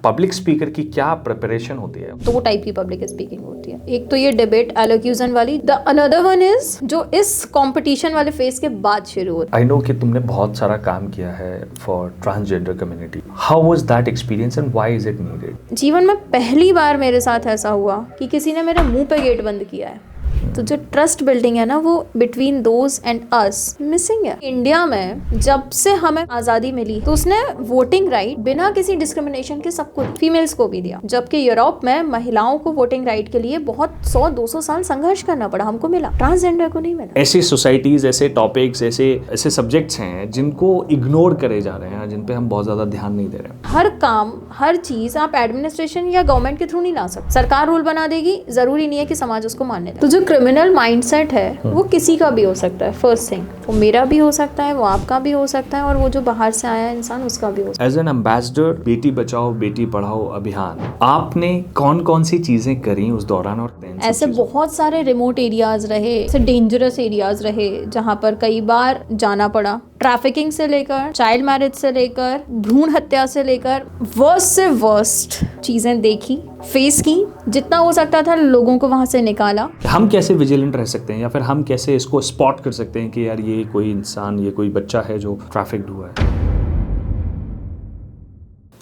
Public speaker की क्या preparation होती है? दो टाइप की पब्लिक स्पीकिंग होती है। एक तो ये डिबेट एलोक्यूशन वाली, द अनदर वन इज जो इस कंपटीशन वाले फेज के बाद शुरू होती है। आई नो कि तुमने बहुत सारा काम किया है for transgender community. How was that experience and why is it needed? जीवन में पहली बार मेरे साथ ऐसा हुआ कि किसी ने मेरे मुंह पे गेट बंद किया है। तो जो ट्रस्ट बिल्डिंग है ना, वो between those and us missing है। इंडिया में जब से हमें आज़ादी मिली तो उसने वोटिंग राइट बिना किसी डिस्क्रिमिनेशन के सबको, फीमेल्स को भी दिया, जबकि यूरोप में महिलाओं को वोटिंग राइट के लिए बहुत 100-200 साल संघर्ष करना पड़ा। हमको मिला, ट्रांसजेंडर को नहीं मिला। ऐसी सोसाइटीज, ऐसे टॉपिक्स, ऐसे सब्जेक्ट्स हैं जिनको इग्नोर करे जा रहे हैं, जिन पे हम बहुत ज़्यादा ध्यान नहीं दे रहे हैं। हर काम, हर चीज़ आप एडमिनिस्ट्रेशन या गवर्नमेंट के थ्रू नहीं ला सकते। सरकार रूल बना देगी, ज़रूरी नहीं है कि समाज उसको मानने दे। तो जो क्रिमिनल माइंडसेट है वो किसी का भी हो सकता है। फर्स्ट थिंग, वो मेरा भी हो सकता है, वो आपका भी हो सकता है, और वो जो बाहर से आया इंसान उसका भी हो सकता है। As an ambassador Beti Bachao Beti Padhao अभियान, आपने कौन कौन सी चीजें करी उस दौरान? और ऐसे बहुत सारे रिमोट एरियाज रहे, ऐसे डेंजरस एरियाज रहे जहाँ पर कई बार जाना पड़ा। ट्रैफिकिंग से लेकर चाइल्ड मैरिज से लेकर भ्रूण हत्या से लेकर वर्स्ट से वर्स्ट चीजें देखी, फेस की, जितना हो सकता था लोगों को वहां से निकाला। हम कैसे विजिलेंट रह सकते हैं, या फिर हम कैसे इसको स्पॉट कर सकते हैं कि यार ये कोई इंसान, ये कोई बच्चा है जो ट्रैफिक्ड हुआ है?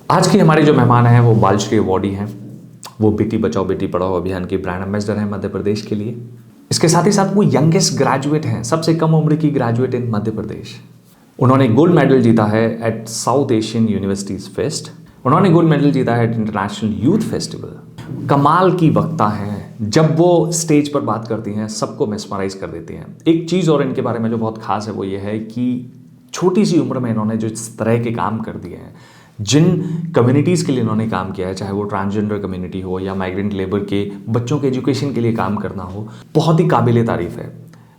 आज की हमारे जो मेहमान हैं वो बालश्री अवॉर्डी हैं। वो बेटी बचाओ बेटी पढ़ाओ अभियान के ब्रांड एम्बेसडर हैं मध्य प्रदेश के लिए। इसके साथ ही साथ वो यंगेस्ट ग्रेजुएट हैं, सबसे कम उम्र की ग्रेजुएट इन मध्य प्रदेश। उन्होंने गोल्ड मेडल जीता है at south Asian universities fest. उन्होंने गोल्ड मेडल जीता है एट इंटरनेशनल यूथ फेस्टिवल। कमाल की वक्ता हैं, जब वो स्टेज पर बात करती हैं सबको मेस्मराइज कर देती हैं। एक चीज़ और इनके बारे में जो बहुत खास है वो ये है कि छोटी सी उम्र में इन्होंने जो इस तरह के काम कर दिए हैं, जिन कम्युनिटीज़ के लिए इन्होंने काम किया है, चाहे वो ट्रांसजेंडर कम्युनिटी हो या माइग्रेंट लेबर के बच्चों के एजुकेशन के लिए काम करना हो, बहुत ही काबिले तारीफ़ है।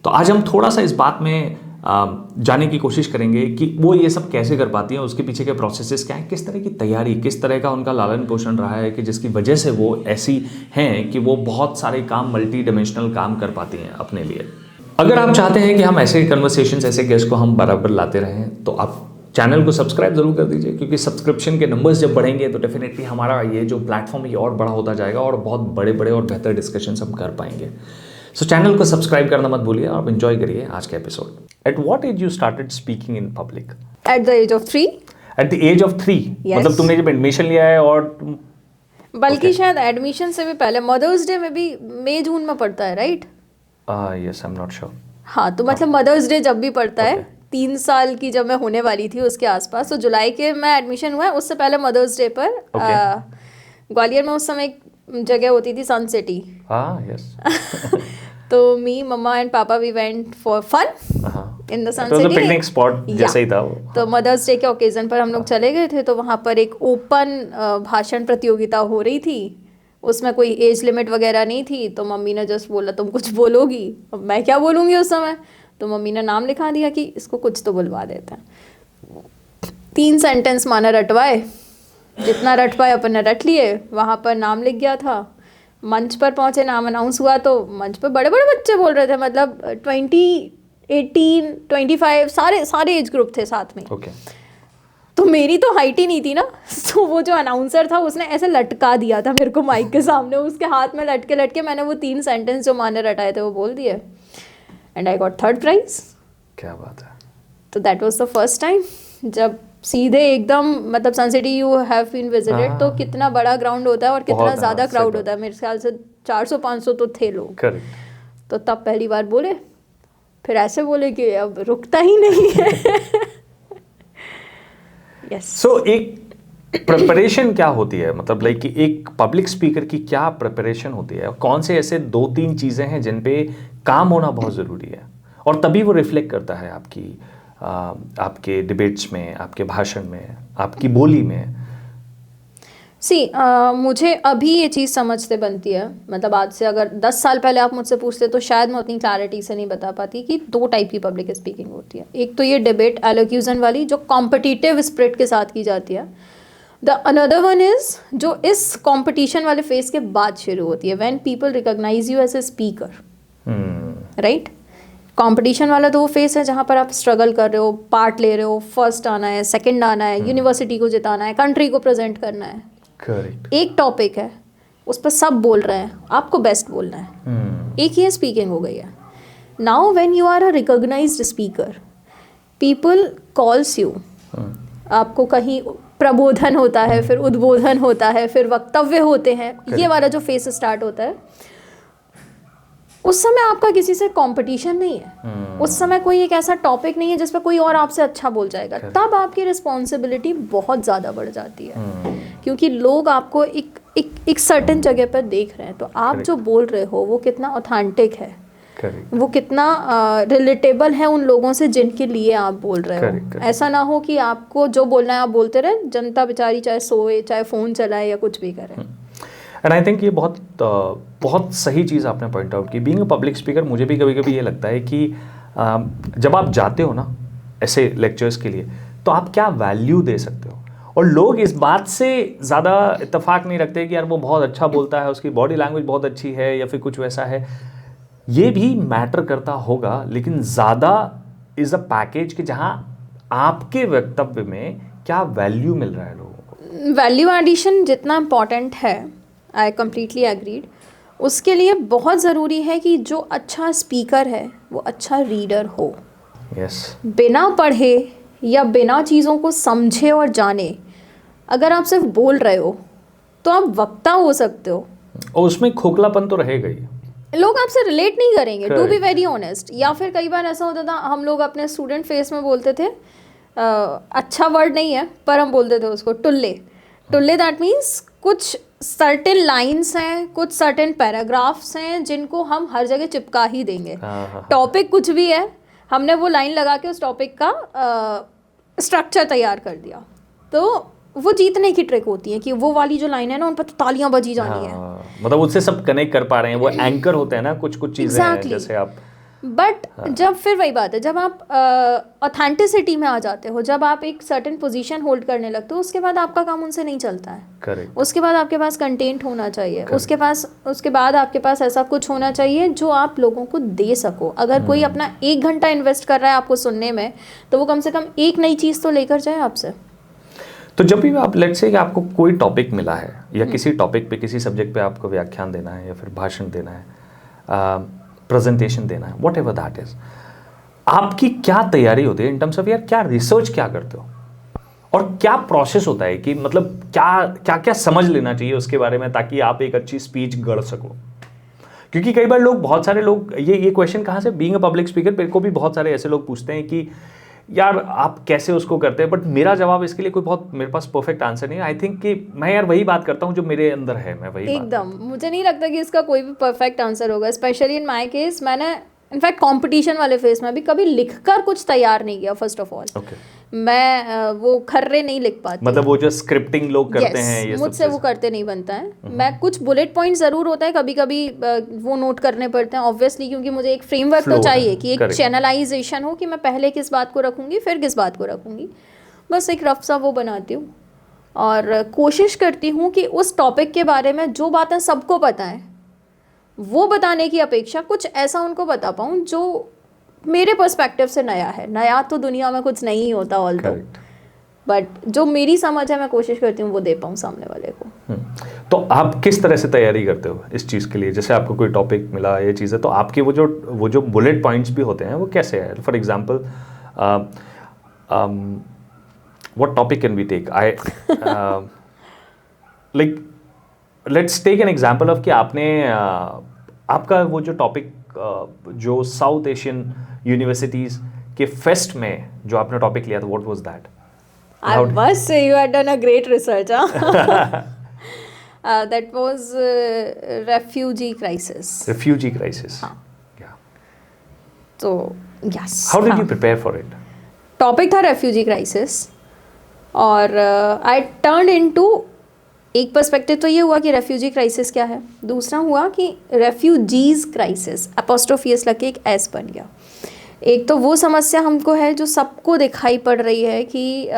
तो आज हम थोड़ा सा इस बात में जानने की कोशिश करेंगे कि वो ये सब कैसे कर पाती हैं, उसके पीछे के प्रोसेसेस क्या हैं, किस तरह की तैयारी, किस तरह का उनका लालन पोषण रहा है कि जिसकी वजह से वो ऐसी हैं कि वो बहुत सारे काम, मल्टी डिमेंशनल काम कर पाती हैं अपने लिए। अगर आप चाहते हैं कि हम ऐसे कन्वर्सेशंस, ऐसे गेस्ट को हम बराबर लाते रहें, तो आप चैनल को सब्सक्राइब जरूर कर दीजिए, क्योंकि सब्सक्रिप्शन के नंबर्स जब बढ़ेंगे तो डेफिनेटली हमारा ये जो प्लेटफॉर्म है ये और बड़ा होता जाएगा और बहुत बड़े बड़े और बेहतर डिस्कशंस हम कर पाएंगे। सो चैनल को सब्सक्राइब करना मत भूलिए और एंजॉय करिए आज के episode. At what age you started speaking in public? At the age of 3। At the age of 3? Yes. मतलब तुमने जब एडमिशन लिया है और बल्कि शायद एडमिशन से भी पहले, मदर्स डे में भी मई जून में पड़ता है, right? Yes, I am not sure. हाँ, तो मतलब मदर्स डे जब भी पड़ता है, 3 साल की जब मैं होने वाली थी उसके आसपास, तो जुलाई के मैं एडमिशन हुआ है। उससे पहले मदर्स डे पर ग्वालियर में उस समय एक जगह होती थी सन सिटी। हाँ, यस। तो me, mamma and papa we went for fun in the sun city. Picnic spot जैसा ही था वो। तो मदर्स डे के ओकेजन पर हम लोग चले गए थे। तो वहाँ पर एक ओपन भाषण प्रतियोगिता हो रही थी। उसमें कोई एज लिमिट वगैरह नहीं थी। तो मम्मी ने जस्ट बोला तुम कुछ बोलोगी। अब मैं क्या बोलूँगी उस समय, तो मम्मी ने नाम लिखा दिया कि इसको कुछ तो बुलवा देते हैं। 3 सेंटेंस माना रटवाए, जितना रट पाए अपन ने रट लिए। वहाँ पर नाम लिख गया था। मंच पर पहुँचे, नाम अनाउंस हुआ तो मंच पर बड़े बड़े बच्चे बोल रहे थे, मतलब 20, 18, 25 सारे एज ग्रुप थे साथ में। Okay. तो मेरी तो हाइट ही नहीं थी ना, तो वो जो अनाउंसर था उसने ऐसे लटका दिया था मेरे को माइक के सामने। उसके हाथ में लटके मैंने वो 3 सेंटेंस जो माने रटाए थे वो बोल दिए, and I got 3rd prize. क्या बात है। तो that was the first time जब सीधे एकदम, मतलब Sun City you have been visited, तो कितना बड़ा ग्राउंड होता है और कितना ज़्यादा क्राउड होता है। मेरे ख्याल से 400-500 तो थे लोग। करेक्ट। तो तब पहली बार बोले, फिर ऐसे बोले कि अब रुकता ही नहीं है। यस। सो एक प्रिपरेशन क्या होती है, मतलब लाइक कि एक पब्लिक स्पीकर की क्या प्रिपरेशन होती है? कौन से ऐसे 2-3 चीज़ें हैं जिन पे काम होना बहुत ज़रूरी है, और तभी वो रिफ्लेक्ट करता है आपके डिबेट्स में, आपके भाषण में, आपकी बोली में? मुझे अभी ये चीज़ समझते बनती है। मतलब आज से अगर 10 साल पहले आप मुझसे पूछते तो शायद मैं उतनी क्लैरिटी से नहीं बता पाती कि 2 टाइप की पब्लिक स्पीकिंग होती है। एक तो ये डिबेट एलोक्यूशन वाली जो कॉम्पिटिटिव स्पिरिट के साथ की जाती है। द अनदर वन इज जो इस कॉम्पिटिशन वाले फेज के बाद शुरू होती है, when people recognise you as a speaker, right? Competition वाला तो वो फेस है जहाँ पर आप स्ट्रगल कर रहे हो, पार्ट ले रहे हो, फर्स्ट आना है, सेकंड आना है, यूनिवर्सिटी को जिताना है, कंट्री को प्रेजेंट करना है, करेक्ट। एक टॉपिक है, उस पर सब बोल रहे हैं, आपको बेस्ट बोलना है। एक ही स्पीकिंग हो गई है। Now when you are a recognised speaker, people calls you, आपको कहीं प्रबोधन होता है, फिर उद्बोधन होता है, फिर वक्तव्य होते हैं, ये वाला जो फेस स्टार्ट होता है, उस समय आपका किसी से कंपटीशन नहीं है। उस समय कोई एक ऐसा टॉपिक नहीं है जिस पर कोई और आपसे अच्छा बोल जाएगा। तब आपकी रिस्पॉन्सिबिलिटी बहुत ज़्यादा बढ़ जाती है, क्योंकि लोग आपको एक सर्टेन जगह पर देख रहे हैं। तो आप जो बोल रहे हो वो कितना ऑथेंटिक है, वो कितना रिलेटेबल है उन लोगों से जिनके लिए आप बोल रहे हो। ऐसा ना हो कि आपको जो बोलना है आप बोलते रहे, जनता बेचारी चाहे सोए, चाहे फ़ोन चलाए या कुछ भी करे। एंड आई थिंक ये बहुत सही चीज़ आपने पॉइंट आउट की। बीइंग अ पब्लिक स्पीकर, मुझे भी कभी कभी ये लगता है कि जब आप जाते हो ना ऐसे लेक्चर्स के लिए, तो आप क्या वैल्यू दे सकते हो। और लोग इस बात से ज़्यादा इत्तेफाक नहीं रखते कि यार वो बहुत अच्छा बोलता है, उसकी बॉडी लैंग्वेज बहुत अच्छी है या फिर कुछ वैसा है। ये भी मैटर करता होगा, लेकिन ज़्यादा इज़ अ पैकेज कि जहाँ आपके वक्तव्य में क्या वैल्यू मिल रहा है लोगों को। वैल्यू एडिशन जितना इम्पॉर्टेंट है, आई कम्प्लीटली एग्रीड। उसके लिए बहुत ज़रूरी है कि जो अच्छा स्पीकर है वो अच्छा रीडर हो। यस। बिना पढ़े या बिना चीज़ों को समझे और जाने अगर आप सिर्फ बोल रहे हो तो आप वक्ता हो सकते हो, और उसमें खोखलापन तो रहेगा ही, लोग आपसे रिलेट नहीं करेंगे, टू बी वेरी ऑनेस्ट। या फिर कई बार ऐसा होता था, हम लोग अपने स्टूडेंट फेस में बोलते थे, अच्छा वर्ड नहीं है पर हम बोलते थे उसको टुल्ले। टुल्ले दैट मीन्स कुछ सर्टेन लाइन्स हैं, कुछ सर्टेन पैराग्राफ्स हैं जिनको हम हर जगह चिपका ही देंगे। टॉपिक कुछ भी है, हमने वो लाइन लगा के उस टॉपिक का स्ट्रक्चर तैयार कर दिया। तो वो जीतने की ट्रिक होती है कि वो वाली जो लाइन है ना, उन पर तो तालियां बजी जानी है। मतलब उससे सब कनेक्ट कर पा रहे हैं, वो एंकर होते हैं ना, कुछ चीज़ें हैं जैसे आप। बट जब फिर वही बात है, जब आप ऑथेंटिसिटी में आ जाते हो, जब आप एक सर्टेन पोजीशन होल्ड करने लगते हो, उसके बाद आपका काम उनसे नहीं चलता है। करेक्ट। उसके बाद आपके पास कंटेंट होना चाहिए, उसके बाद आपके पास ऐसा कुछ होना चाहिए जो आप लोगों को दे सको। अगर कोई अपना 1 घंटा इन्वेस्ट कर रहा है आपको सुनने में, तो वो कम से कम एक नई चीज़ तो लेकर जाए आपसे। तो जब भी आप लेट्स से कि आपको कोई टॉपिक मिला है या किसी टॉपिक पे, किसी सब्जेक्ट पे आपको व्याख्यान देना है या फिर भाषण देना है, प्रेजेंटेशन देना है, वॉट एवर दैट इज, आपकी क्या तैयारी होती है इन टर्म्स ऑफ यार क्या रिसर्च क्या करते हो और क्या प्रोसेस होता है कि मतलब क्या क्या समझ लेना चाहिए उसके बारे में ताकि आप एक अच्छी स्पीच गढ़ सको। क्योंकि कई बार बहुत सारे लोग ये क्वेश्चन कहाँ से, बीइंग अ पब्लिक स्पीकर मेरे को भी बहुत सारे ऐसे लोग पूछते हैं कि यार आप कैसे उसको करते हैं, बट मेरा जवाब इसके लिए कोई बहुत मेरे पास परफेक्ट आंसर नहीं है। आई थिंक कि मैं यार वही बात करता हूँ जो मेरे अंदर है, मैं वही एकदम मुझे नहीं लगता कि इसका कोई भी परफेक्ट आंसर होगा। स्पेशली इन माय केस, मैंने इनफैक्ट कंपटीशन वाले फेस में भी कभी लिखकर कुछ तैयार नहीं किया। फर्स्ट ऑफ ऑल मैं वो खर्रे नहीं लिख पाती, मतलब वो जो स्क्रिप्टिंग लोग करते हैं ये मुझसे वो करते नहीं बनता है। मैं कुछ बुलेट पॉइंट ज़रूर होता है, कभी कभी वो नोट करने पड़ते हैं ऑब्वियसली, क्योंकि मुझे एक फ्रेमवर्क तो चाहिए कि एक चैनलाइजेशन हो कि मैं पहले किस बात को रखूँगी फिर किस बात को रखूँगी। बस एक रफ सा वो बनाती हूँ और कोशिश करती हूँ कि उस टॉपिक के बारे में जो बातें सबको पता है वो बताने की अपेक्षा कुछ ऐसा उनको बता पाऊँ जो मेरे पर्सपेक्टिव से नया है। नया तो दुनिया में कुछ नहीं होता ऑल तो, बट जो मेरी समझ है मैं कोशिश करती हूँ वो दे पाऊँ सामने वाले को। तो आप किस तरह से तैयारी करते हो इस चीज़ के लिए? जैसे आपको कोई टॉपिक मिला ये चीज़ है, तो आपके वो जो बुलेट पॉइंट्स भी होते हैं वो कैसे है? For example what topic can we take, I like let's take an example of कि आपने आपका वो जो टॉपिक जो साउथ एशियन यूनिवर्सिटीज़ के फेस्ट में जो आपने टॉपिक लिया था, what was that? I must say you had done a great research, huh? That was refugee crisis. Refugee crisis. हाँ. Yeah. So yes. How did you prepare for it? Topic था refugee crisis और I turn into, एक perspective तो ये हुआ कि refugee crisis क्या है, दूसरा हुआ कि रेफ्यूजीज क्राइसिस एपोस्ट्रोफियस लग के एक एस बन गया। एक तो वो समस्या हमको है जो सबको दिखाई पड़ रही है कि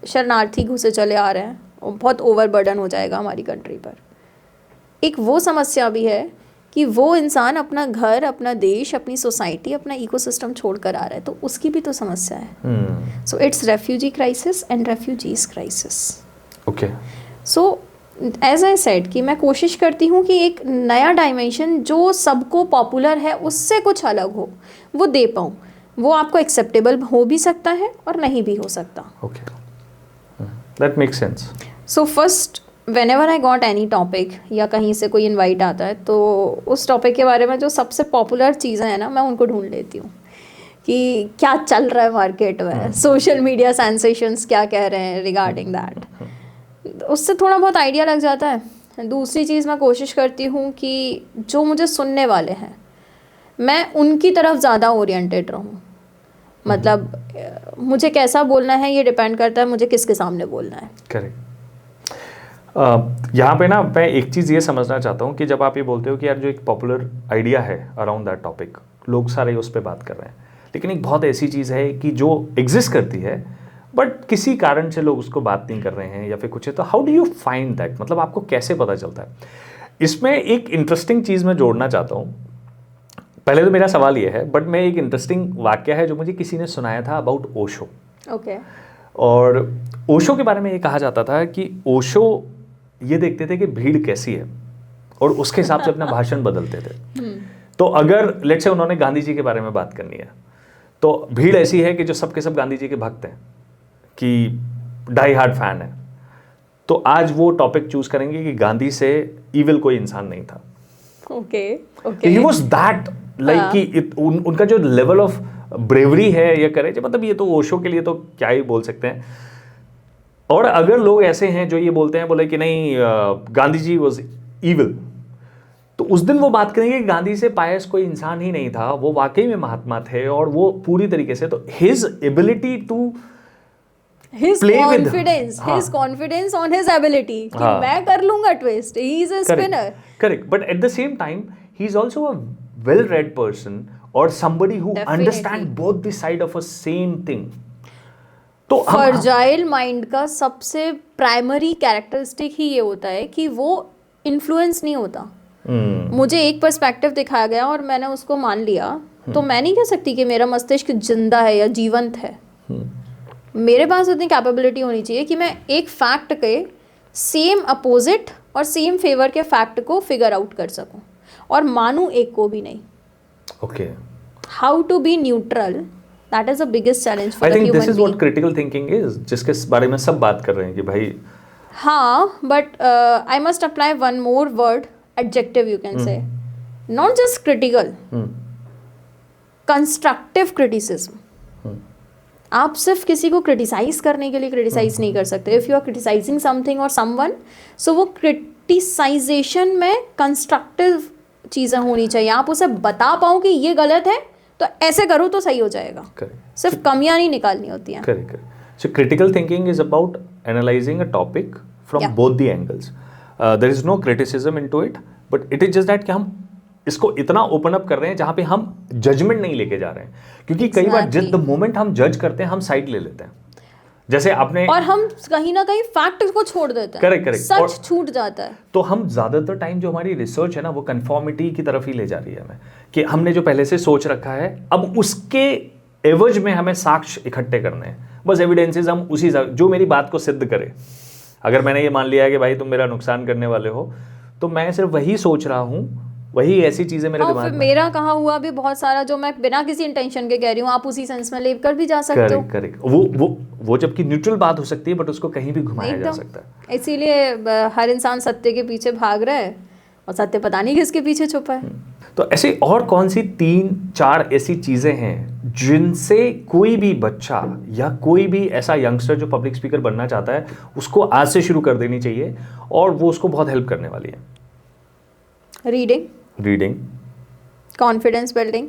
शरणार्थी घुसे चले आ रहे हैं और बहुत ओवरबर्डन हो जाएगा हमारी कंट्री पर। एक वो समस्या भी है कि वो इंसान अपना घर, अपना देश, अपनी सोसाइटी, अपना इकोसिस्टम छोड़ कर आ रहा है, तो उसकी भी तो समस्या है। So it's refugee crisis and refugees crisis. Okay. So as I said कि मैं कोशिश करती हूँ कि एक नया डायमेंशन जो सबको पॉपुलर है उससे कुछ अलग हो, वो दे पाऊँ। वो आपको एक्सेप्टेबल हो भी सकता है और नहीं भी हो सकता। Okay, that makes sense. So first whenever I got any topic या कहीं से कोई इनवाइट आता है तो उस टॉपिक के बारे में जो सबसे पॉपुलर चीज़ें हैं ना, मैं उनको ढूंढ लेती हूँ कि क्या चल रहा है मार्केट में, सोशल मीडिया सेंसेशंस क्या कह रहे हैं रिगार्डिंग दैट। उससे थोड़ा बहुत आइडिया लग जाता है। दूसरी चीज़ मैं कोशिश करती हूँ कि जो मुझे सुनने वाले हैं मैं उनकी तरफ ज़्यादा ओरिएंटेड रहूँ। मतलब मुझे कैसा बोलना है ये डिपेंड करता है मुझे किसके सामने बोलना है। करेक्ट। यहाँ पे ना मैं एक चीज़ ये समझना चाहता हूँ कि जब आप ये बोलते हो कि यार जो एक पॉपुलर आइडिया है अराउंड दैट टॉपिक, लोग सारे उस पर बात कर रहे हैं, लेकिन एक बहुत ऐसी चीज़ है कि जो एग्जिस्ट करती है बट किसी कारण से लोग उसको बात नहीं कर रहे हैं या फिर कुछ है, तो how do you find that? मतलब आपको कैसे पता चलता है? इसमें एक इंटरेस्टिंग चीज़ मैं जोड़ना चाहता हूँ। पहले तो मेरा सवाल ये है, बट मैं एक इंटरेस्टिंग वाक्य है जो मुझे किसी ने सुनाया था अबाउट ओशो। ओके। और ओशो के बारे में ये कहा जाता था कि ओशो ये देखते थे कि भीड़ कैसी है और उसके हिसाब से अपना भाषण बदलते थे। तो अगर लेट्स से उन्होंने गांधी जी के बारे में बात करनी है तो भीड़ ऐसी है कि जो सबके सब गांधी जी के भक्त हैं, कि डाई हार्ड फैन है, तो आज वो टॉपिक चूज करेंगे कि गांधी से इविल कोई इंसान नहीं था। Okay okay. He was that like कि उनका जो लेवल ऑफ ब्रेवरी है या करेज, मतलब ये तो ओशो के लिए तो क्या ही बोल सकते हैं। और अगर लोग ऐसे हैं जो ये बोलते हैं, बोले कि नहीं गांधी जी वाज इविल, तो उस दिन वो बात करेंगे कि गांधी से पायस कोई इंसान ही नहीं था, वो वाकई में महात्मा थे और वो पूरी तरीके से, तो his ability to His play with- confidence, हाँ. his confidence on his ability कि हाँ. मैं कर लूंगा twist. He is a spinner. Correct. But at the same time, he's also a well-read person or somebody who Definitely. understand both the side of a same thing. तो Fragile mind का सबसे primary characteristic ही ये होता है कि वो influence नहीं होता। मुझे एक पर्सपेक्टिव दिखाया गया और मैंने उसको मान लिया, तो मैं नहीं कह सकती कि मेरा मस्तिष्क जिंदा है या जीवंत है। मेरे पास उतनी कैपेबिलिटी होनी चाहिए कि मैं एक फैक्ट के सेम अपोजिट और सेम फेवर के फैक्ट को फिगर आउट कर सकूं और मानूं एक को भी नहीं। Okay, how to be neutral, that is the biggest challenge for the I think human this is what critical thinking is, जिसके बारे में सब बात कर रहे हैं कि भाई। हाँ, but I must apply one more word, adjective you can say, not just critical, constructive criticism. आप सिर्फ किसी को क्रिटिसाइज करने के लिए क्रिटिसाइज नहीं कर सकते। If you are criticising something और समवन, सो वो क्रिटिसाइजेशन में कंस्ट्रक्टिव चीज़ें होनी चाहिए। आप उसे बता पाओ कि ये गलत है तो ऐसे करो तो सही हो जाएगा। सिर्फ कमियां नहीं निकालनी होती हैं। Correct. So critical thinking is about analysing a topic from both the angles. There is no criticism into it, but it is just that कि हम इसको इतना ओपन अप कर रहे हैं जहां पे हम जजमेंट नहीं लेके जा रहे हैं, क्योंकि कई बार जिस द मोमेंट हम जज करते हैं हम साइड ले लेते हैं, जैसे आपने, और हम कहीं ना कहीं फैक्ट को छोड़ देते हैं। करेक्ट, सच छूट जाता है। तो हम ज्यादातर टाइम जो हमारी रिसर्च है ना वो कंफर्मिटी की तरफ ही ले जा रही है हमें, कि हमने जो पहले से सोच रखा है अब उसके एवज में हमें साक्ष्य इकट्ठे करने हैं, बस एविडेंसेस हम उसी जो मेरी बात को सिद्ध करे। अगर मैंने ये मान लिया है कि भाई तुम मेरा नुकसान करने वाले हो, तो मैं सिर्फ वही सोच रहा हूँ, वही ऐसी चीजें मेरे दिमाग में। मेरा कहा हुआ भी बहुत सारा जो मैं बिना किसी इंटेंशन के कह रही हूँ, आप उसी सेंस में लेकर भी जा सकते हो। करेक्ट। वो जबकि न्यूट्रल बात हो सकती है, बट उसको कहीं भी घुमाया जा सकता है। इसीलिए हर इंसान सत्य के पीछे भाग रहा है और सत्य पता नहीं किसके पीछे छुपा है। तो ऐसी और कौन सी 3-4 ऐसी चीजें हैं जिनसे कोई भी बच्चा या कोई भी ऐसा यंगस्टर जो पब्लिक स्पीकर बनना चाहता है उसको आज से शुरू कर देनी चाहिए और वो उसको बहुत हेल्प करने वाली है? रीडिंग, कॉन्फिडेंस बिल्डिंग,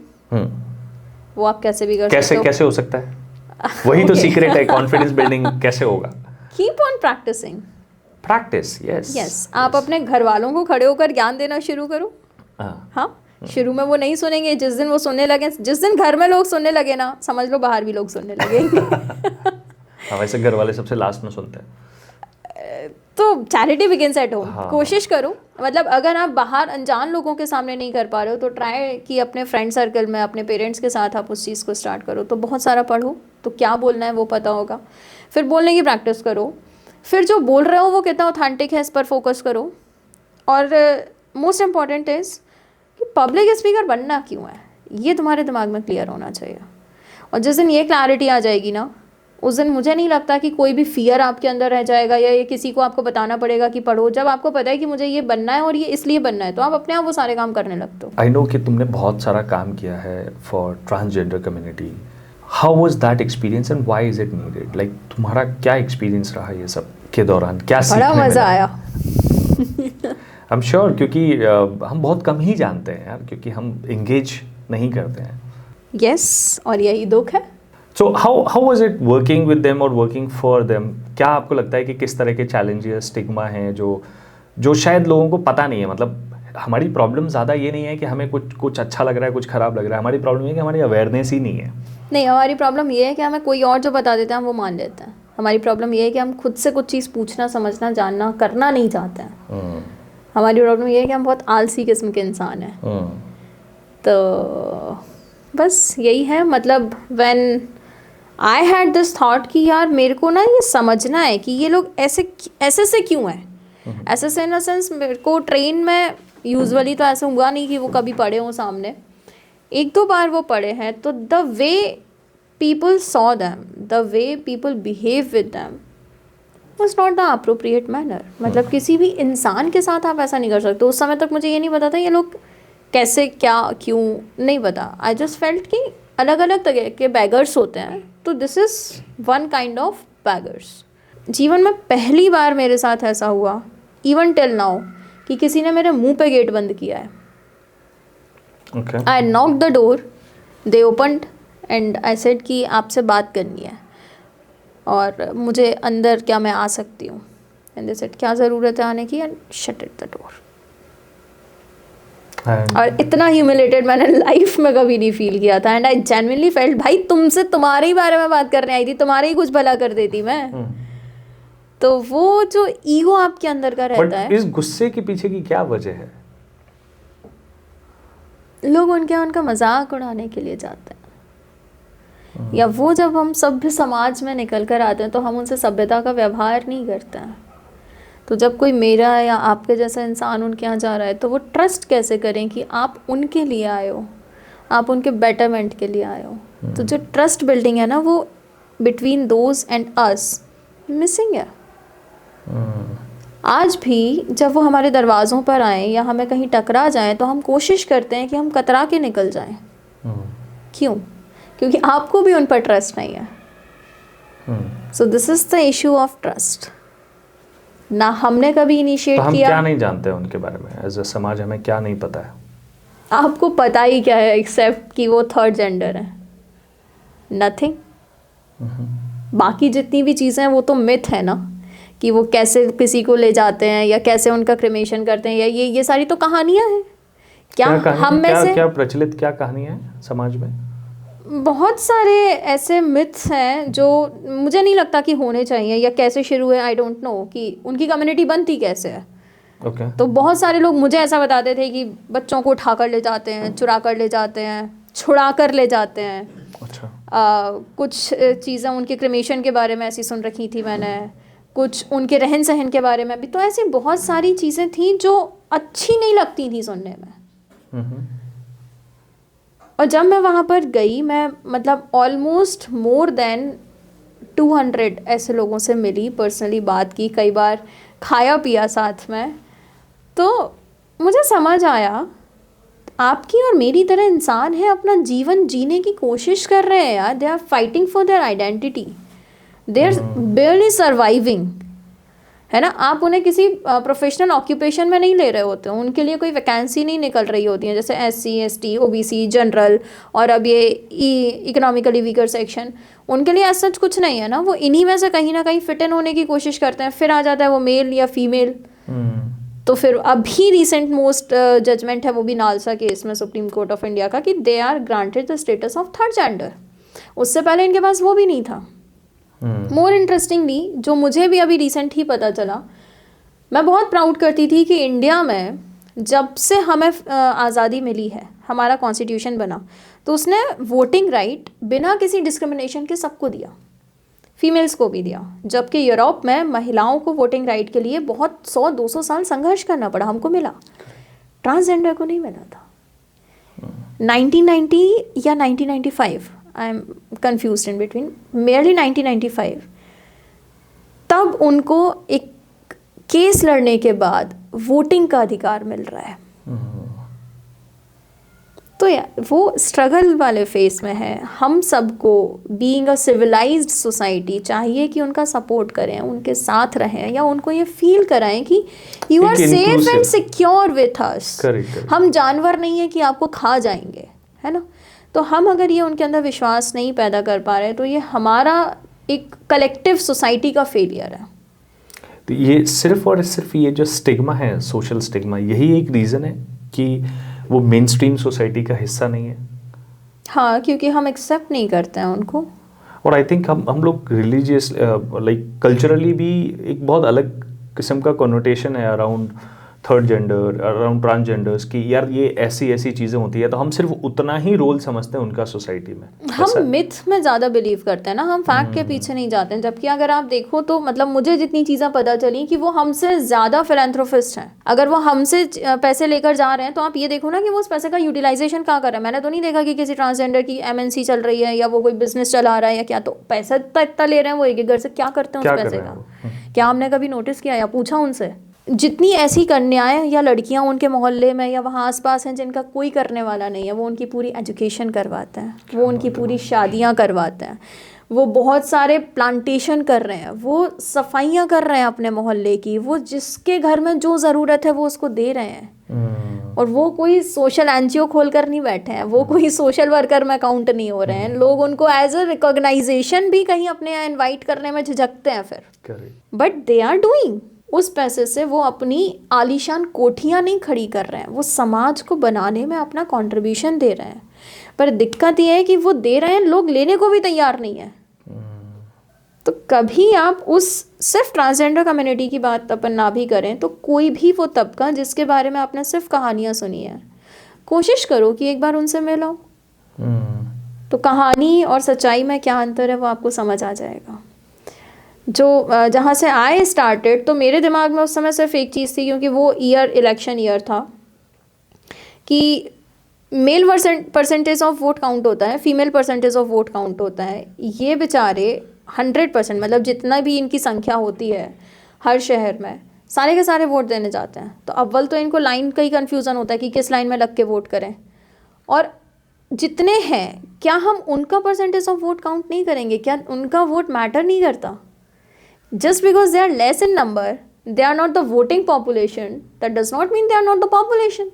वो आप कैसे भी कर सकते हो। कैसे हो सकता है? वही तो सीक्रेट है, कॉन्फिडेंस बिल्डिंग कैसे होगा? Keep on practising. Practice, yes. आप अपने घर वालों को खड़े होकर ज्ञान देना शुरू करो। हाँ, शुरू में वो नहीं सुनेंगे, जिस दिन वो सुनने लगे, जिस दिन घर में लोग सुनने लगे ना, समझ लो बाहर भी लोग सुनने लगेंगे। हाँ, वैसे घर वाले सबसे लास्ट में सुनते हैं। तो चैरिटी बिगिंस एट होम। कोशिश करो, मतलब अगर आप बाहर अनजान लोगों के सामने नहीं कर पा रहे हो तो ट्राई कि अपने फ्रेंड सर्कल में, अपने पेरेंट्स के साथ आप उस चीज़ को स्टार्ट करो। तो बहुत सारा पढ़ो, तो क्या बोलना है वो पता होगा। फिर बोलने की प्रैक्टिस करो। फिर जो बोल रहे हो वो कितना ऑथेंटिक है इस पर फोकस करो। और मोस्ट इम्पॉर्टेंट इज़ कि पब्लिक स्पीकर बनना क्यों है, ये तुम्हारे दिमाग में क्लियर होना चाहिए। और जिस दिन ये क्लैरिटी आ जाएगी ना, उस दिन मुझे नहीं लगता कि कोई भी फियर आपके अंदर रह जाएगा या ये किसी को आपको बताना पड़ेगा कि पढ़ो। जब आपको पता है कि मुझे ये बनना है और ये इसलिए बनना है, तो आप अपने आप वो सारे काम करने लगते हो। आई नो कि तुमने बहुत सारा काम किया है for transgender community. How was that experience and why is it needed? Like तुम्हारा क्या एक्सपीरियंस रहा ये सब के दौरान, क्या सीखने बड़ा मज़ा आया। आई एम श्योर, क्योंकि हम बहुत कम ही जानते हैं यार, क्योंकि हम इंगेज नहीं करते हैं। यस, और यही दुख है। So how was it working with them और वर्किंग फॉर देम? क्या आपको लगता है कि किस तरह के चैलेंजेस, स्टिग्मा हैं जो शायद लोगों को पता नहीं है? मतलब हमारी प्रॉब्लम ज़्यादा ये नहीं है कि हमें कुछ अच्छा लग रहा है, कुछ ख़राब लग रहा है। हमारी प्रॉब्लम ये है कि हमारी अवेयरनेस ही नहीं है। नहीं, हमारी प्रॉब्लम ये है कि हमें कोई और जो बता देता है हम वो मान लेते हैं। हमारी प्रॉब्लम ये है कि हम खुद से कुछ चीज़ पूछना, समझना, जानना, करना नहीं चाहते हैं। हमारी प्रॉब्लम ये है कि हम बहुत आलसी किस्म के इंसान हैं। तो बस यही है। मतलब when I had this thought कि यार मेरे को ना ये समझना है कि ये लोग ऐसे से क्यों हैं। ऐसे से इन अ सेंस, मेरे को ट्रेन में यूजुअली तो ऐसा हुआ नहीं कि वो कभी पढ़े हों सामने, एक दो बार वो पढ़े हैं, तो the way people saw them, the way people behave with them was not the appropriate manner. मतलब किसी भी इंसान के साथ आप ऐसा नहीं कर सकते। उस समय तक मुझे ये नहीं पता था ये लोग कैसे, क्या, क्यों, नहीं पता। आई जस्ट फेल्ट कि अलग अलग तरह के बैगर्स होते हैं, तो this is one kind of beggars. जीवन में पहली बार मेरे साथ ऐसा हुआ, इवन टिल नाउ, कि किसी ने मेरे मुंह पे गेट बंद किया है। I knocked the door, they opened and I said कि आपसे बात करनी है और मुझे अंदर, क्या मैं आ सकती हूँ? एंड दे सेड क्या ज़रूरत है आने की, and shut it the door. और इतना ह्यूमिलेटेड मैंने लाइफ में कभी नहीं फील किया था। एंड आई जेन्युइनली फेल्ट, भाई तुमसे तुम्हारे ही बारे में बात करने आई थी, तुम्हारे ही कुछ भला कर देती मैं। तो वो जो ईगो आपके अंदर का रहता है। इस गुस्से के पीछे की क्या वजह है? लोग उनका मजाक उड़ाने के लिए जाते हैं, या वो जब हम सभ्य समाज में निकल कर आते हैं तो हम उनसे सभ्यता का व्यवहार नहीं करते हैं। तो जब कोई मेरा या आपके जैसा इंसान उनके यहाँ जा रहा है, तो वो ट्रस्ट कैसे करें कि आप उनके लिए आए हो, आप उनके बेटरमेंट के लिए आए हो। तो जो ट्रस्ट बिल्डिंग है ना, वो between those and us missing है। आज भी जब वो हमारे दरवाज़ों पर आए या हमें कहीं टकरा जाएं, तो हम कोशिश करते हैं कि हम कतरा के निकल जाएं। क्यों? क्योंकि आपको भी उन पर ट्रस्ट नहीं है। So this is the issue of trust. ना हमने कभी इनिशिएट तो किया। हम क्या नहीं जानते हैं उनके बारे में? एज अ समाज हमें क्या नहीं पता है? आपको पता ही क्या है एक्सेप्ट कि वो थर्ड जेंडर है? नथिंग। बाकी जितनी भी चीज़ें हैं वो तो मिथ है ना, कि वो कैसे किसी को ले जाते हैं या कैसे उनका क्रिमेशन करते हैं, या ये सारी तो कहानियां हैं। क्या हम में से क्या प्रचलित क्या कहानियां हैं समाज में? बहुत सारे ऐसे मिथ्स हैं जो मुझे नहीं लगता कि होने चाहिए, या कैसे शुरू हुए आई डोंट नो, कि उनकी कम्युनिटी बनती कैसे है। तो बहुत सारे लोग मुझे ऐसा बताते थे कि बच्चों को उठा कर ले जाते हैं, चुरा कर ले जाते हैं, छुड़ा कर ले जाते हैं। अच्छा। कुछ चीज़ें उनके क्रिमेशन के बारे में ऐसी सुन रखी थी मैंने, कुछ उनके रहन सहन के बारे में भी। तो ऐसी बहुत सारी चीज़ें थी जो अच्छी नहीं लगती थी सुनने में। और जब मैं वहाँ पर गई, मैं मतलब ऑलमोस्ट मोर देन 200 ऐसे लोगों से मिली, पर्सनली बात की, कई बार खाया पिया साथ में। तो मुझे समझ आया, आपकी और मेरी तरह इंसान है, अपना जीवन जीने की कोशिश कर रहे हैं यार। They are fighting for their identity, they are barely surviving, है ना। आप उन्हें किसी प्रोफेशनल ऑक्यूपेशन में नहीं ले रहे होते हो, उनके लिए कोई वैकेंसी नहीं निकल रही होती है, जैसे SC ST OBC जनरल और अब ये इकोनॉमिकली वीकर सेक्शन, उनके लिए ऐसा कुछ नहीं है ना। वो इन्हीं में से कहीं ना कहीं फिट इन होने की कोशिश करते हैं। फिर आ जाता है वो मेल या फीमेल। तो फिर अभी रिसेंट मोस्ट जजमेंट है वो भी नालसा केस में सुप्रीम कोर्ट ऑफ इंडिया का, कि they are granted the status of third gender. उससे पहले इनके पास वो भी नहीं था। मोर इंटरेस्टिंगली, जो मुझे भी अभी रिसेंट ही पता चला, मैं बहुत प्राउड करती थी कि इंडिया में जब से हमें आज़ादी मिली है, हमारा कॉन्स्टिट्यूशन बना, तो उसने वोटिंग राइट बिना किसी डिस्क्रिमिनेशन के सबको दिया। फीमेल्स को भी दिया, जबकि यूरोप में महिलाओं को वोटिंग राइट के लिए बहुत 100-200 साल संघर्ष करना पड़ा, हमको मिला, ट्रांसजेंडर को नहीं मिला था। 1990 या 1995, I am confused in between, merely 1995, तब उनको एक केस लड़ने के बाद वोटिंग का अधिकार मिल रहा है। तो यार वो स्ट्रगल वाले फेस में है। हम सबको बीइंग अ सिविलाइज्ड सोसाइटी चाहिए कि उनका सपोर्ट करें, उनके साथ रहें, या उनको ये फील कराएं कि you are safe and secure with us. हम जानवर नहीं है कि आपको खा जाएंगे, है ना। तो हम अगर ये उनके अंदर विश्वास नहीं पैदा कर पा रहे तो ये हमारा एक कलेक्टिव सोसाइटी का फेलियर है। तो ये सिर्फ और सिर्फ ये जो स्टिग्मा है, सोशल स्टिग्मा, यही एक रीज़न है कि वो मेन स्ट्रीम सोसाइटी का हिस्सा नहीं है। हाँ, क्योंकि हम एक्सेप्ट नहीं करते हैं उनको। और आई थिंक हम लोग रिलीजियस लाइक कल्चरली भी एक बहुत अलग किस्म का कॉनोटेशन है around third gender, around transgenders की, यार ये ऐसी ऐसी चीज़ें होती है, तो हम सिर्फ उतना ही रोल समझते हैं उनका सोसाइटी में। हम मिथ में ज़्यादा बिलीव करते हैं ना, हम फैक्ट के पीछे नहीं जाते हैं। जबकि अगर आप देखो तो मतलब मुझे जितनी चीज़ें पता चली कि वो हमसे ज़्यादा फिलैंथ्रोपिस्ट हैं। अगर वो हमसे पैसे लेकर जा रहे हैं तो आप ये देखो ना कि वो उस पैसे का यूटिलाइजेशन क्या कर रहे हैं। मैंने तो नहीं देखा कि किसी ट्रांसजेंडर की MNC चल रही है या वो कोई बिजनेस चला रहा है या क्या, तो पैसा इतना ले रहे हैं वो एक घर से, क्या करते हैं उस पैसे का? क्या हमने कभी नोटिस किया या पूछा उनसे? जितनी ऐसी कन्याएं या लड़कियां उनके मोहल्ले में या वहाँ आसपास हैं जिनका कोई करने वाला नहीं है, वो उनकी पूरी एजुकेशन करवाते हैं, वो उनकी पूरी शादियां करवाते हैं, वो बहुत सारे प्लांटेशन कर रहे हैं, वो सफाइयां कर रहे हैं अपने मोहल्ले की, वो जिसके घर में जो ज़रूरत है वो उसको दे रहे हैं। और वो कोई सोशल NGO खोल कर नहीं बैठे हैं, वो कोई सोशल वर्कर में काउंट नहीं हो रहे हैं। लोग उनको एज अ रिकॉग्नाइजेशन भी कहीं अपने यहाँ इन्वाइट करने में झिझकते हैं फिर, बट दे आर डूइंग। उस पैसे से वो अपनी आलीशान कोठियाँ नहीं खड़ी कर रहे हैं, वो समाज को बनाने में अपना कंट्रीब्यूशन दे रहे हैं। पर दिक्कत ये है कि वो दे रहे हैं, लोग लेने को भी तैयार नहीं है। तो कभी आप उस सिर्फ ट्रांसजेंडर कम्युनिटी की बात अपन ना भी करें तो कोई भी वो तबका जिसके बारे में आपने सिर्फ कहानियाँ सुनी है, कोशिश करो कि एक बार उनसे मिलो, तो कहानी और सच्चाई में क्या अंतर है वो आपको समझ आ जाएगा। जो जहाँ से आई स्टार्टेड, तो मेरे दिमाग में उस समय सिर्फ एक चीज़ थी, क्योंकि वो ईयर इलेक्शन ईयर था, कि male percentage of vote count होता है, female percentage of vote count होता है। ये बेचारे 100% मतलब जितना भी इनकी संख्या होती है हर शहर में, सारे के सारे वोट देने जाते हैं। तो अव्वल तो इनको लाइन का ही कन्फ्यूज़न होता है कि किस लाइन में लग के वोट करें, और जितने हैं क्या हम उनका परसेंटेज ऑफ वोट काउंट नहीं करेंगे? क्या उनका वोट मैटर नहीं करता? Just because they are less in number, they are not the voting population, that does not mean they are not the population.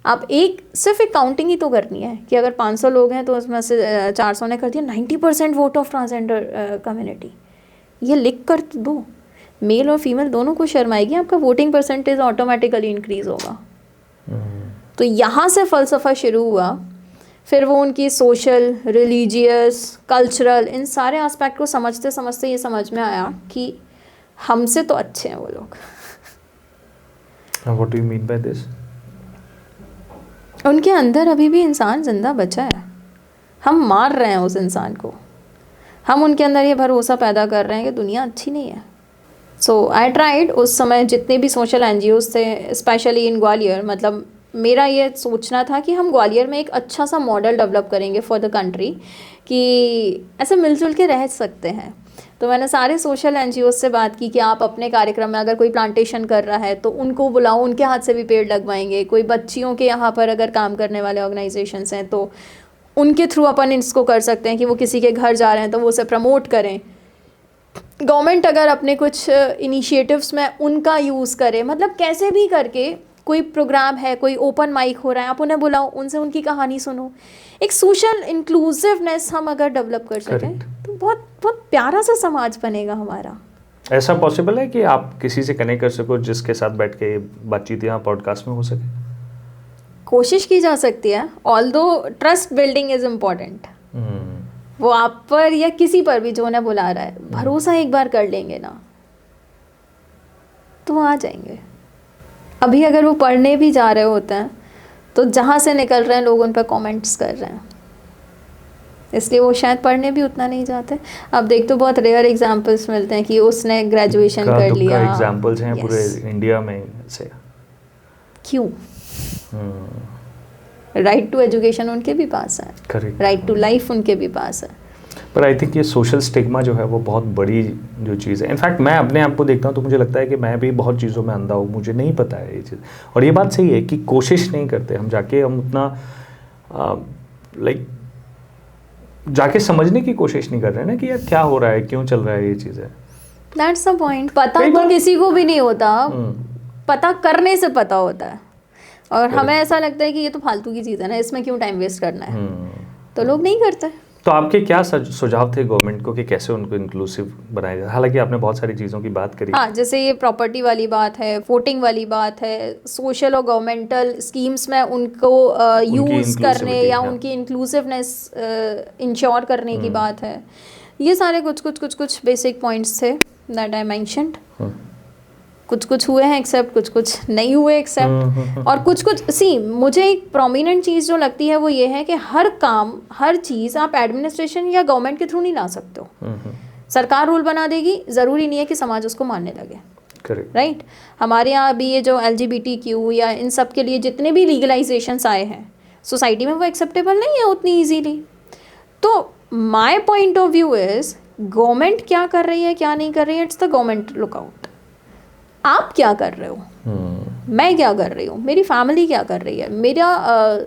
आप सिर्फ एक काउंटिंग ही तो करनी है कि अगर 500 लोग हैं तो उसमें से 400 ने कर दिया 90% वोट ऑफ ट्रांसजेंडर कम्युनिटी। ये लिख कर दो, मेल और फीमेल दोनों को शर्माएगी, आपका वोटिंग परसेंटेज ऑटोमेटिकली इंक्रीज होगा। तो यहाँ से फ़लसफ़ा शुरू हुआ। फिर वो उनकी सोशल, रिलीजियस, कल्चरल, इन सारे एस्पेक्ट को समझते समझते ये समझ में आया कि हमसे तो अच्छे हैं वो लोग। What do you mean by this? उनके अंदर अभी भी इंसान जिंदा बचा है, हम मार रहे हैं उस इंसान को। हम उनके अंदर ये भरोसा पैदा कर रहे हैं कि दुनिया अच्छी नहीं है। सो आई ट्राइड, उस समय जितने भी सोशल NGOs थे, स्पेशली इन ग्वालियर, मतलब मेरा ये सोचना था कि हम ग्वालियर में एक अच्छा सा मॉडल डेवलप करेंगे फॉर द कंट्री, कि ऐसे मिलजुल के रह सकते हैं। तो मैंने सारे सोशल NGOs से बात की कि आप अपने कार्यक्रम में अगर कोई प्लांटेशन कर रहा है तो उनको बुलाओ, उनके हाथ से भी पेड़ लगवाएंगे। कोई बच्चियों के यहाँ पर अगर काम करने वाले ऑर्गेनाइजेशंस हैं तो उनके थ्रू अपन इसको कर सकते हैं कि वो किसी के घर जा रहे हैं तो वो उसे प्रमोट करें। गवर्नमेंट अगर अपने कुछ इनिशिएटिव्स में उनका यूज़ करे, मतलब कैसे भी करके कोई प्रोग्राम है, कोई ओपन माइक हो रहा है, आप उन्हें बुलाओ, उनसे उनकी कहानी सुनो। एक सोशल इंक्लूसिवनेस हम अगर डेवलप कर सकें तो बहुत बहुत प्यारा सा समाज बनेगा हमारा। ऐसा पॉसिबल है कि आप किसी से कनेक्ट कर सको जिसके साथ बैठ के बातचीत यहाँ पॉडकास्ट में हो सके? कोशिश की जा सकती है, although trust building is important. वो आप पर या किसी पर भी जो उन्हें बुला रहा है, भरोसा एक बार कर लेंगे ना तो वो आ जाएंगे। अभी अगर वो पढ़ने भी जा रहे होते हैं तो जहाँ से निकल रहे हैं लोग उन पर कमेंट्स कर रहे हैं, इसलिए वो शायद पढ़ने भी उतना नहीं जाते। अब देख तो बहुत रेयर एग्जांपल्स मिलते हैं कि उसने ग्रेजुएशन कर लिया। एग्जांपल्स हैं Yes. पूरे इंडिया में से। क्यों? राइट टू एजुकेशन उनके भी पास है, करेक्ट। राइट टू लाइफ उनके भी पास है। पर आई थिंक ये सोशल स्टिग्मा जो है वो बहुत बड़ी जो चीज़ है। इनफैक्ट मैं अपने आप को देखता हूँ तो मुझे लगता है कि मैं भी बहुत चीज़ों में अंधा हूँ, मुझे नहीं पता है ये चीज़। और ये बात सही है कि कोशिश नहीं करते हम जाके, हम उतना लाइक जाके समझने की कोशिश नहीं कर रहे हैं ना कि यार क्या हो रहा है, क्यों चल रहा है ये चीज़ है। That's the point. पता कई तो बार- किसी को भी नहीं होता, पता करने से पता होता है। और हमें ऐसा लगता है कि ये तो फालतू की चीज़ है ना, इसमें क्यों टाइम वेस्ट करना है, तो लोग नहीं करते। तो आपके क्या सुझाव थे गवर्नमेंट को कि कैसे उनको इंक्लूसिव बनाया जाए? हालांकि आपने बहुत सारी चीज़ों की बात करी। हाँ, जैसे ये प्रॉपर्टी वाली बात है, वोटिंग वाली बात है, सोशल और गवर्नमेंटल स्कीम्स में उनको यूज़ करने inclusivity, या हाँ। उनकी इंक्लूसिवनेस इंश्योर करने की बात है। ये सारे कुछ बेसिक पॉइंट्स थे दैट आई मेंशन्ड। कुछ हुए हैं एक्सेप्ट, कुछ नहीं हुए एक्सेप्ट। और कुछ सी मुझे एक प्रोमिनेंट चीज़ जो लगती है वो ये है कि हर काम, हर चीज़ आप एडमिनिस्ट्रेशन या गवर्नमेंट के थ्रू नहीं ला सकते हो। सरकार रूल बना देगी, ज़रूरी नहीं है कि समाज उसको मानने लगे। करेक्ट। राइट। हमारे यहाँ अभी ये जो LGBTQ या इन सब के लिए जितने भी लीगलाइजेशंस आए हैं सोसाइटी में, वो एक्सेप्टेबल नहीं है उतनी ईजीली। तो my point of view is government क्या कर रही है क्या नहीं कर रही है, इट्स द गवर्नमेंट लुकआउट। आप क्या कर रहे हो, मैं क्या कर रही हूँ, मेरी फैमिली क्या कर रही है, मेरा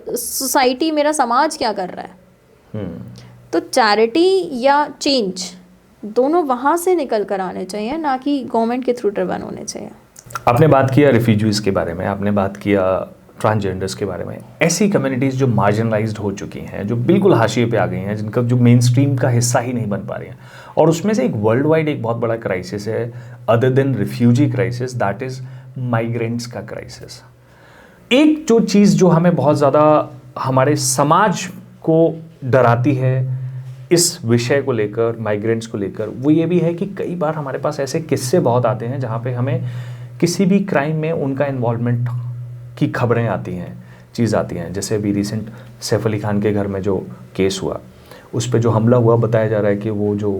सोसाइटी, मेरा समाज क्या कर रहा है। तो चैरिटी या चेंज दोनों वहाँ से निकल कर आने चाहिए, ना कि गवर्नमेंट के थ्रू ड्रिवन होने चाहिए। आपने बात किया रिफ्यूजीज़ के बारे में, आपने बात किया ट्रांसजेंडर्स के बारे में। ऐसी कम्युनिटीज़ जो मार्जिनलाइज्ड हो चुकी हैं, जो बिल्कुल हाशिए पे आ गई हैं, जिनका जो मेन स्ट्रीम का हिस्सा ही नहीं बन पा रही हैं, और उसमें से एक वर्ल्ड वाइड एक बहुत बड़ा क्राइसिस है other than refugee crisis, that is migrants का क्राइसिस। एक जो चीज़ जो हमें बहुत ज़्यादा हमारे समाज को डराती है इस विषय को लेकर, माइग्रेंट्स को लेकर, वो ये भी है कि कई बार हमारे पास ऐसे किस्से बहुत आते हैं जहाँ पे हमें किसी भी क्राइम में उनका इन्वॉल्वमेंट की खबरें आती हैं, चीज़ आती हैं। जैसे अभी रिसेंट सैफ अली खान के घर में जो केस हुआ, उस पर जो हमला हुआ, बताया जा रहा है कि वो जो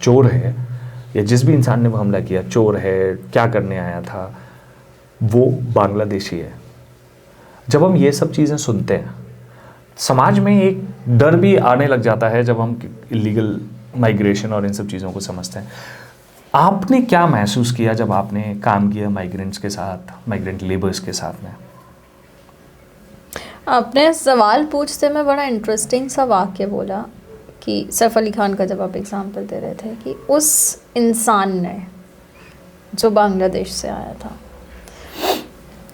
चोर है या जिस भी इंसान ने वो हमला किया, चोर है, क्या करने आया था, वो बांग्लादेशी है। जब हम ये सब चीज़ें सुनते हैं, समाज में एक डर भी आने लग जाता है जब हम इलीगल माइग्रेशन और इन सब चीज़ों को समझते हैं। आपने क्या महसूस किया जब आपने काम किया माइग्रेंट्स के साथ, माइग्रेंट लेबर्स के साथ में? आपने सवाल पूछते में बड़ा इंटरेस्टिंग सा वाक्य बोला कि सैफ अली खान का, जब आप एग्जांपल दे रहे थे कि उस इंसान ने जो बांग्लादेश से आया था,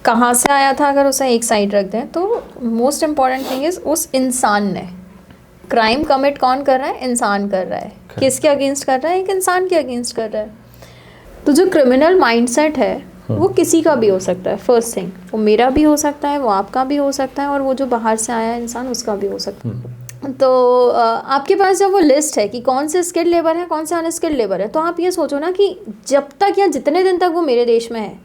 कहाँ से आया था, अगर उसे एक साइड रख दें तो मोस्ट इम्पॉर्टेंट थिंग इज़ उस इंसान ने। क्राइम कमिट कौन कर रहा है? इंसान कर रहा है। किसके अगेंस्ट कर रहा है? एक इंसान के अगेंस्ट कर रहा है। तो जो क्रिमिनल माइंडसेट है वो किसी का भी हो सकता है। फर्स्ट थिंग, वो मेरा भी हो सकता है, वो आपका भी हो सकता है, और वो जो बाहर से आया है इंसान, उसका भी हो सकता है। तो आपके पास जब वो लिस्ट है कि कौन से स्किल्ड लेबर है, कौन से अनस्किल्ड लेबर है, तो आप ये सोचो ना कि जब तक या जितने दिन तक वो मेरे देश में है,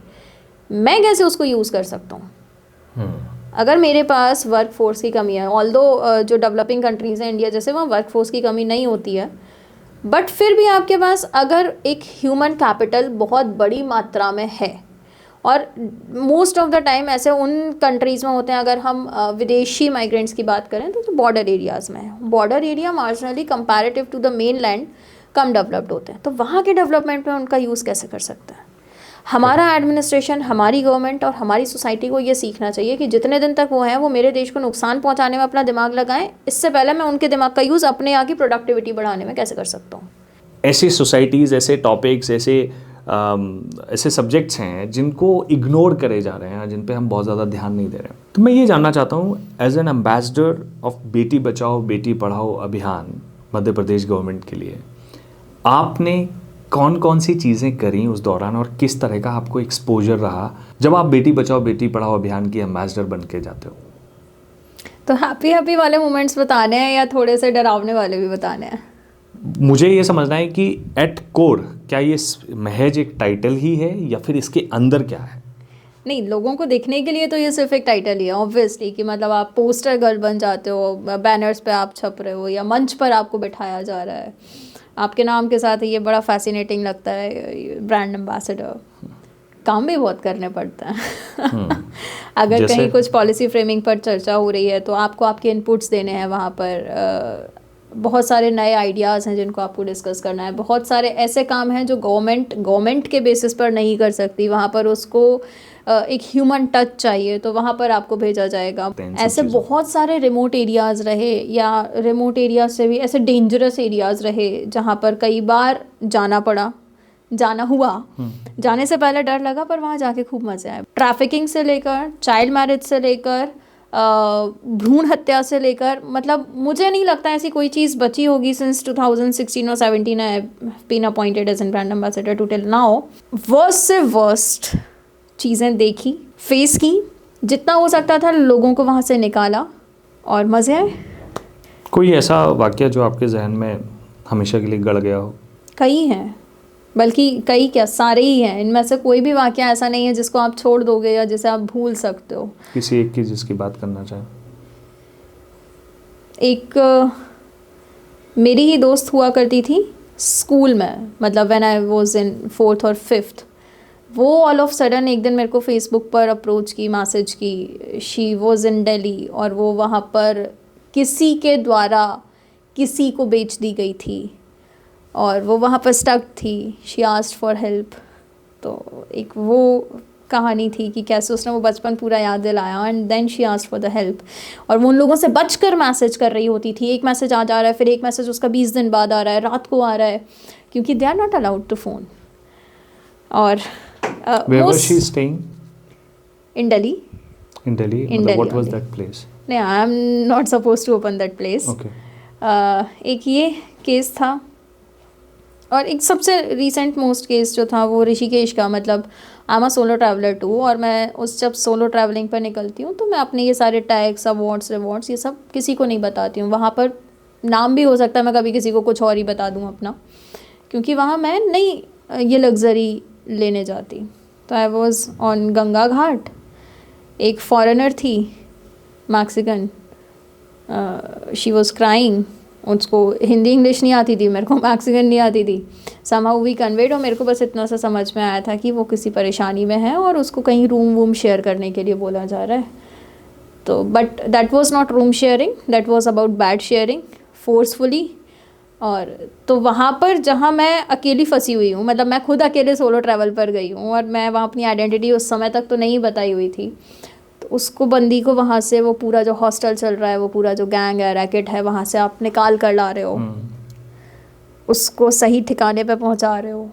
मैं कैसे उसको यूज़ कर सकता हूँ। अगर मेरे पास वर्क फोर्स की कमी है, ऑल्दो जो डेवलपिंग कंट्रीज़ हैं इंडिया जैसे, वहाँ वर्क फोर्स की कमी नहीं होती है, बट फिर भी आपके पास अगर एक ह्यूमन कैपिटल बहुत बड़ी मात्रा में है, और मोस्ट ऑफ द टाइम ऐसे उन कंट्रीज़ में होते हैं, अगर हम विदेशी माइग्रेंट्स की बात करें तो बॉर्डर एरियाज़ में है। Border area marginally comparative to the mainland कम डेवलप्ड होते हैं, तो वहाँ के डेवलपमेंट में उनका यूज़ कैसे कर सकता है। हमारा एडमिनिस्ट्रेशन, हमारी गवर्नमेंट और हमारी सोसाइटी को ये सीखना चाहिए कि जितने दिन तक वो हैं, वो मेरे देश को नुकसान पहुंचाने में अपना दिमाग लगाएं, इससे पहले मैं उनके दिमाग का यूज़ अपने यहाँ की प्रोडक्टिविटी बढ़ाने में कैसे कर सकता हूँ। ऐसी सोसाइटीज़, ऐसे टॉपिक्स, ऐसे सब्जेक्ट्स हैं जिनको इग्नोर करे जा रहे हैं, जिन पे हम बहुत ज़्यादा ध्यान नहीं दे रहे हैं। तो मैं ये जानना चाहता हूँ, as an ambassador of Beti Bachao Beti Padhao अभियान मध्य प्रदेश गवर्नमेंट के लिए, आपने कौन कौन सी चीज़ें करी उस दौरान, और किस तरह का आपको एक्सपोजर रहा जब आप बेटी बचाओ बेटी पढ़ाओ अभियान की एम्बेसडर बन के जाते हो? तो हैप्पी वाले मोमेंट्स बताने हैं या थोड़े से डरावने वाले भी बताने हैं? मुझे ये समझना है कि एट कोर क्या ये महज एक टाइटल ही है या फिर इसके अंदर क्या है? नहीं, लोगों को दिखने के लिए तो ये सिर्फ एक टाइटल ही है ऑब्वियसली, कि मतलब आप पोस्टर गर्ल बन जाते हो, बैनर्स पे आप छप रहे हो या मंच पर आपको बिठाया जा रहा है आपके नाम के साथ। ये बड़ा फैसिनेटिंग लगता है, ब्रांड एम्बेसडर। काम भी बहुत करने पड़ते हैं अगर कहीं कुछ पॉलिसी फ्रेमिंग पर चर्चा हो रही है तो आपको आपके इनपुट्स देने हैं वहाँ पर। बहुत सारे नए आइडियाज़ हैं जिनको आपको डिस्कस करना है। बहुत सारे ऐसे काम हैं जो गवर्नमेंट के बेसिस पर नहीं कर सकती, वहाँ पर उसको एक ह्यूमन टच चाहिए, तो वहाँ पर आपको भेजा जाएगा। ऐसे बहुत सारे रिमोट एरियाज़ रहे, या रिमोट एरियाज से भी ऐसे डेंजरस एरियाज़ रहे जहाँ पर कई बार जाना हुआ। जाने से पहले डर लगा, पर वहाँ जाके खूब मज़े आए। ट्रैफिकिंग से लेकर, चाइल्ड मैरिज से लेकर, भ्रूण हत्या से लेकर, मतलब मुझे नहीं लगता ऐसी कोई चीज़ बची होगी सिंस 2016 और 17 I have been appointed as an brand ambassador to till now. Worst से वर्स्ट चीज़ें देखी, फेस की, जितना हो सकता था लोगों को वहाँ से निकाला और मज़े आए। कोई ऐसा वाक़या जो आपके जहन में हमेशा के लिए गड़ गया हो? कई हैं, बल्कि कई क्या, सारे ही हैं। इनमें से कोई भी वाक़या ऐसा नहीं है जिसको आप छोड़ दोगे या जिसे आप भूल सकते हो। किसी एक की जिसकी बात करना चाहें? एक मेरी ही दोस्त हुआ करती थी स्कूल में, मतलब when I was in 4th और 5th। वो ऑल ऑफ सडन एक दिन मेरे को फेसबुक पर अप्रोच की, मैसेज की। शी वाज इन दिल्ली और वो वहाँ पर किसी के द्वारा किसी को बेच दी गई थी और वो वहाँ पर स्टक थी। She asked for help. तो एक वो कहानी थी कि कैसे उसने वो बचपन पूरा याद दिलाया and then she asked for the help. और वो उन लोगों से बचकर मैसेज कर रही होती थी। एक मैसेज आ जा रहा है, फिर एक मैसेज उसका 20 दिन बाद आ रहा है, रात को आ रहा है, क्योंकि they are not allowed to phone. और Where was she staying? In Delhi. In Delhi? In Delhi What was only. that place? नहीं, I am not suppose to open that place. Okay. एक ये केस था और एक सबसे recent most case जो था वो ऋषिकेश का। मतलब I am a solo traveller too, और मैं जब सोलो ट्रैवलिंग पर निकलती हूँ तो मैं अपने ये सारे टैग्स, अवार्ड्स, रिवॉर्ड्स, ये सब किसी को नहीं बताती हूँ। वहाँ पर नाम भी हो सकता है मैं कभी किसी को कुछ और ही बता दूँ अपना, क्योंकि वहाँ मैं नहीं ये लग्जरी लेने जाती। तो आई वॉज ऑन गंगा घाट, एक फॉरेनर थी, मैक्सिकन, शी वॉज क्राइंग। उसको हिंदी इंग्लिश नहीं आती थी, मेरे को मैक्सिकन नहीं आती थी। समहाउ वी कन्वेड, और मेरे को बस इतना सा समझ में आया था कि वो किसी परेशानी में है और उसको कहीं रूम वूम शेयर करने के लिए बोला जा रहा है। तो but that was not room sharing, that was about bad sharing forcefully. और तो वहाँ पर जहाँ मैं अकेली फंसी हुई हूँ, मतलब मैं खुद अकेले सोलो ट्रैवल पर गई हूँ और मैं वहाँ अपनी आइडेंटिटी उस समय तक तो नहीं बताई हुई थी। तो उसको, बंदी को वहाँ से, वो पूरा जो हॉस्टल चल रहा है, वो पूरा जो गैंग है, रैकेट है, वहाँ से आप निकाल कर ला रहे हो, उसको सही ठिकाने पे पहुँचा रहे हो।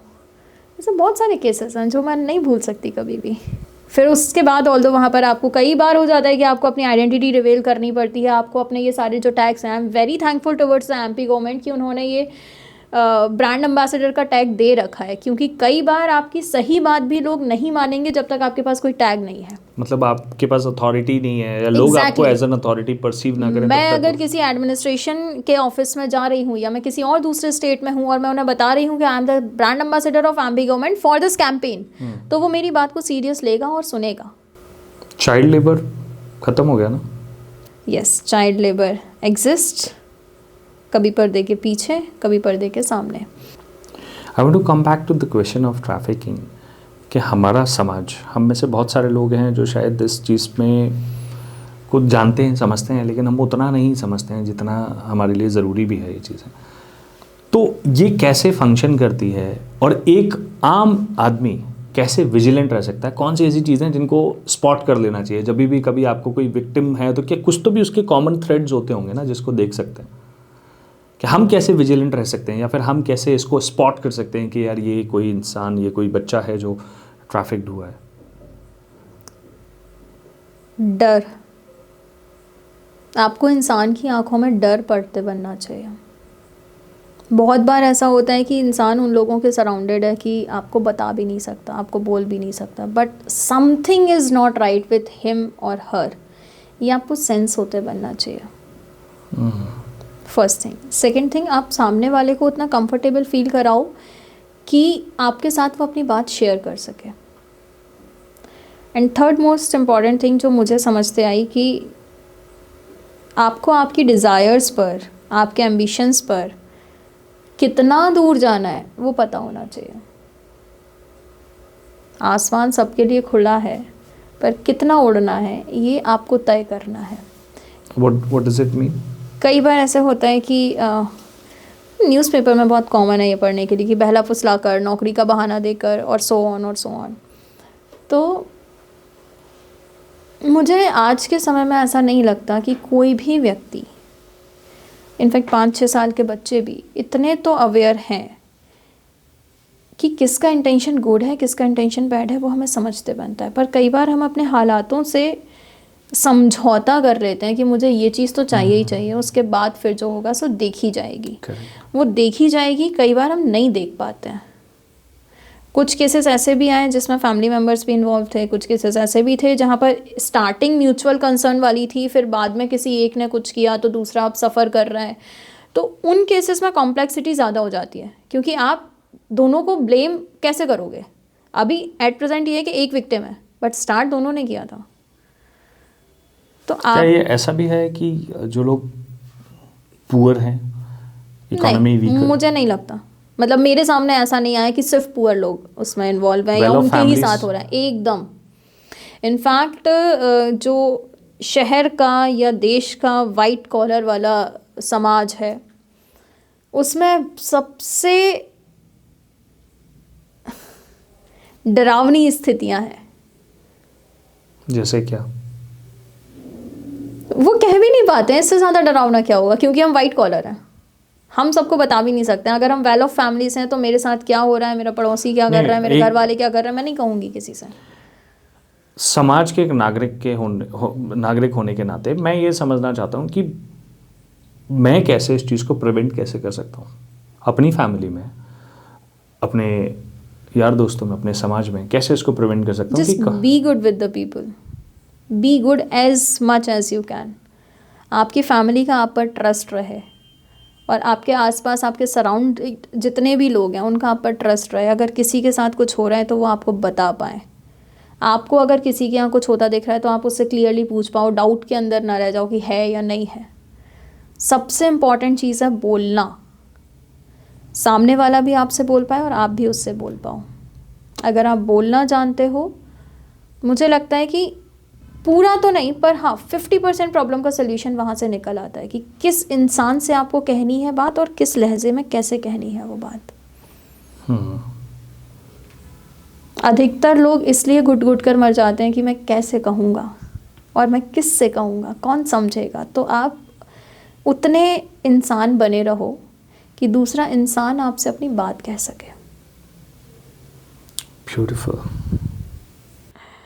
ऐसे बहुत सारे केसेस हैं जो मैं नहीं भूल सकती कभी भी। फिर उसके बाद ऑल्दो वहाँ पर आपको कई बार हो जाता है कि आपको अपनी आइडेंटिटी रिवील करनी पड़ती है, आपको अपने ये सारे जो टैग्स हैं। I am very thankful towards the MP government कि उन्होंने ये ब्रांड एम्बेसडर का टैग दे रखा है, क्योंकि कई बार आपकी सही बात भी लोग नहीं मानेंगे जब तक आपके पास कोई टैग नहीं है। मतलब आपके पास अथॉरिटी नहीं है, या लोग आपको एज एन अथॉरिटी परसीव ना करें। मैं अगर किसी एडमिनिस्ट्रेशन के ऑफिस में जा रही हूँ या मैं किसी और दूसरे स्टेट में हूँ और मैं उन्हें बता रही हूँ कि I am the brand ambassador of MP government for this campaign, तो वो मेरी बात को सीरियस लेगा और सुनेगा। चाइल्ड लेबर खत्म हो गया ना? यस, चाइल्ड लेबर एग्जिस्ट, कभी पर्दे के पीछे, कभी पर्दे के सामने। I want to come back to the question of trafficking, कि हमारा समाज, हम में से बहुत सारे लोग हैं जो शायद इस चीज़ में कुछ जानते हैं, समझते हैं, लेकिन हम उतना नहीं समझते हैं जितना हमारे लिए ज़रूरी भी है ये चीज़ें। तो ये कैसे फंक्शन करती है और एक आम आदमी कैसे विजिलेंट रह सकता है? कौन सी ऐसी चीज़ें जिनको स्पॉट कर लेना चाहिए जब भी कभी आपको कोई विक्टिम है? तो क्या कुछ तो भी उसके कॉमन थ्रेड्स होते होंगे ना जिसको देख सकते हैं, कि हम कैसे विजिलेंट रह सकते हैं, या फिर हम कैसे इसको स्पॉट कर सकते हैं कि यार ये कोई इंसान, ये कोई बच्चा है जो ट्रैफिक्ड हुआ है? डर, आपको इंसान की आंखों में डर पड़ते बनना चाहिए। बहुत बार ऐसा होता है कि इंसान उन लोगों के सराउंडेड है कि आपको बता भी नहीं सकता, आपको बोल भी नहीं सकता, but something is not right with him और हर, ये आपको सेंस होते बनना चाहिए। First thing. सेकंड थिंग, आप सामने वाले को उतना कंफर्टेबल फील कराओ कि आपके साथ वो अपनी बात शेयर कर सके। And third most important thing जो मुझे समझते आई कि आपको आपकी डिज़ायर्स पर, आपके एम्बिशंस पर कितना दूर जाना है वो पता होना चाहिए। आसमान सबके लिए खुला है, पर कितना उड़ना है ये आपको तय करना है। What does it mean? कई बार ऐसे होता है कि न्यूज़पेपर में बहुत कॉमन है ये पढ़ने के लिए कि बहला फुसला कर, नौकरी का बहाना देकर और सो ऑन। तो मुझे आज के समय में ऐसा नहीं लगता कि कोई भी व्यक्ति, इनफैक्ट 5-6 साल के बच्चे भी इतने तो अवेयर हैं कि किसका इंटेंशन गुड है, किसका इंटेंशन बैड है, वो हमें समझते बनता है। पर कई बार हम अपने हालातों से समझौता कर लेते हैं कि मुझे ये चीज़ तो चाहिए ही चाहिए, उसके बाद फिर जो होगा सो देखी जाएगी। वो देखी जाएगी कई बार हम नहीं देख पाते हैं। कुछ केसेस ऐसे भी आए जिसमें फैमिली मेम्बर्स भी इन्वॉल्व थे, कुछ केसेस ऐसे भी थे जहाँ पर स्टार्टिंग म्यूचुअल कंसर्न वाली थी, फिर बाद में किसी एक ने कुछ किया तो दूसरा अब सफ़र कर रहा है। तो उन केसेस में कॉम्प्लेक्सिटी ज़्यादा हो जाती है, क्योंकि आप दोनों को ब्लेम कैसे करोगे। अभी एट प्रेजेंट ये है कि एक विक्टिम है, बट स्टार्ट दोनों ने किया था। तो क्या आप, ये ऐसा भी है कि जो लोग पुअर हैं, इकोनॉमी वीक, मुझे नहीं लगता। मतलब मेरे सामने ऐसा नहीं आया कि सिर्फ पुअर लोग उसमें इन्वॉल्व हैं या Well of उनके ही families. साथ हो रहा है। एकदम इनफैक्ट जो शहर का या देश का वाइट कॉलर वाला समाज है उसमें सबसे डरावनी स्थितियां हैं। जैसे क्या? वो कह भी नहीं पाते हैं इससे ज़्यादा डरावना क्या होगा, क्योंकि हम वाइट कॉलर हैं। हम सबको बता भी नहीं सकते हैं। अगर हम वेल ऑफ फैमिलीज हैं तो मेरे साथ क्या हो रहा है, मेरा पड़ोसी क्या कर रहा है, मेरे घर वाले क्या कर रहे हैं, मैं नहीं कहूँगी किसी से। समाज के एक नागरिक होने के नाते मैं ये समझना चाहता हूँ कि मैं कैसे इस चीज़ को प्रिवेंट कैसे कर सकता हूँ अपनी फैमिली में, अपने यार दोस्तों में, अपने समाज में, कैसे इसको प्रिवेंट कर सकता हूँ। Just be good with the people, be good as much as you can. आपकी फैमिली का आप पर ट्रस्ट रहे और आपके आसपास आपके सराउंड जितने भी लोग हैं उनका आप पर ट्रस्ट रहे। अगर किसी के साथ कुछ हो रहा है तो वो आपको बता पाए। आपको अगर किसी के यहाँ कुछ होता दिख रहा है तो आप उससे क्लियरली पूछ पाओ, डाउट के अंदर ना रह जाओ कि है या नहीं है। सबसे इम्पॉर्टेंट चीज़ है बोलना। सामने वाला भी आपसे बोल पाए और आप भी उससे बोल पाओ। अगर आप बोलना जानते हो, मुझे लगता है कि पूरा तो नहीं पर हाँ 50% प्रॉब्लम का सल्यूशन वहाँ से निकल आता है कि किस इंसान से आपको कहनी है बात और किस लहजे में कैसे कहनी है वो बात। अधिकतर लोग इसलिए घुट घुट कर मर जाते हैं कि मैं कैसे कहूँगा और मैं किस से कहूँगा, कौन समझेगा। तो आप उतने इंसान बने रहो कि दूसरा इंसान आपसे अपनी बात कह सके। ब्यूटीफुल।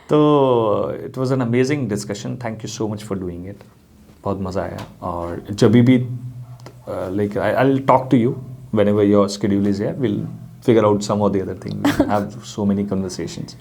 तो it was an amazing discussion, thank you so much for doing it. बहुत मज़ा आया। और जब भी like I will talk to you whenever your schedule is here, we'll figure out some or the other thing, we'll have so many conversations.